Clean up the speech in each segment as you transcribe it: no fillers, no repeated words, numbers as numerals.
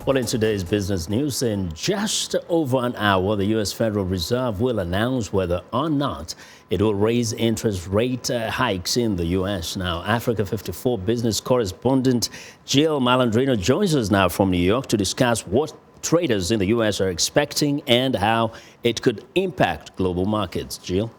Well, in today's business news, in just over an hour, the U.S. Federal Reserve will announce whether or not it will raise interest rate hikes in the U.S. Now, Africa 54 business correspondent Jill Malandrino joins us now from New York to discuss what traders in the U.S. are expecting and how it could impact global markets. Jill?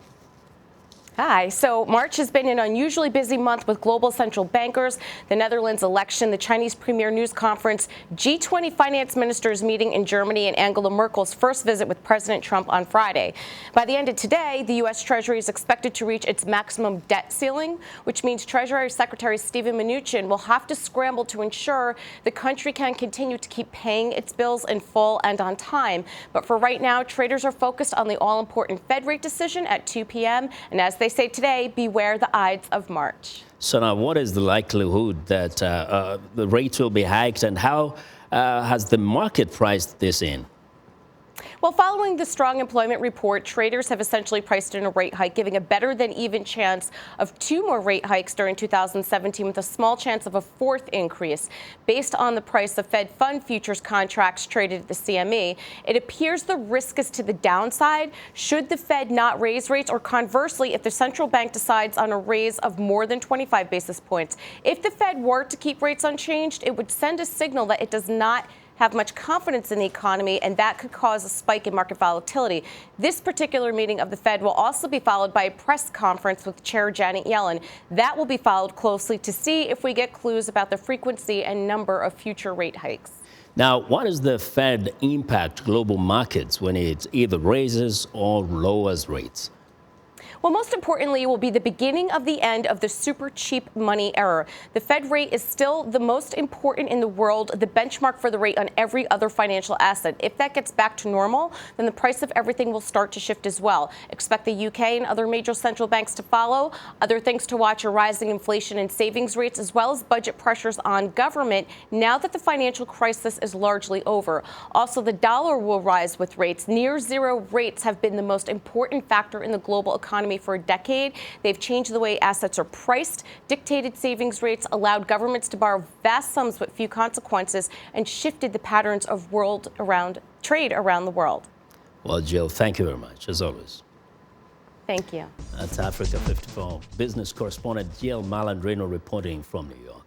Hi. So March has been an unusually busy month with global central bankers, the Netherlands election, the Chinese Premier News Conference, G20 finance ministers meeting in Germany, and Angela Merkel's first visit with President Trump on Friday. By the end of today, the U.S. Treasury is expected to reach its maximum debt ceiling, which means Treasury Secretary Steven Mnuchin will have to scramble to ensure the country can continue to keep paying its bills in full and on time. But for right now, traders are focused on the all-important Fed rate decision at 2 p.m. And as they say today, beware the Ides of March. So now, what is the likelihood that the rates will be hiked, and how has the market priced this in? Well, following the strong employment report, traders have essentially priced in a rate hike, giving a better than even chance of 2 more rate hikes during 2017, with a small chance of a 4th increase. Based on the price of Fed fund futures contracts traded at the CME, it appears the risk is to the downside should the Fed not raise rates, or conversely, if the central bank decides on a raise of more than 25 basis points. If the Fed were to keep rates unchanged, it would send a signal that it does not have much confidence in the economy, and that could cause a spike in market volatility. This particular meeting of the Fed will also be followed by a press conference with Chair Janet Yellen. That will be followed closely to see if we get clues about the frequency and number of future rate hikes. Now, what does the Fed impact global markets when it either raises or lowers rates? Well, most importantly, it will be the beginning of the end of the super cheap money era. The Fed rate is still the most important in the world, the benchmark for the rate on every other financial asset. If that gets back to normal, then the price of everything will start to shift as well. Expect the UK and other major central banks to follow. Other things to watch are rising inflation and savings rates, as well as budget pressures on government now that the financial crisis is largely over. Also, the dollar will rise with rates. Near zero rates have been the most important factor in the global economy for a decade. They've changed the way assets are priced, dictated savings rates, allowed governments to borrow vast sums with few consequences, and shifted the patterns of trade around the world. Well, Jill, thank you very much, as always. Thank you. That's Africa 54 business correspondent Jill Malandrino reporting from New York.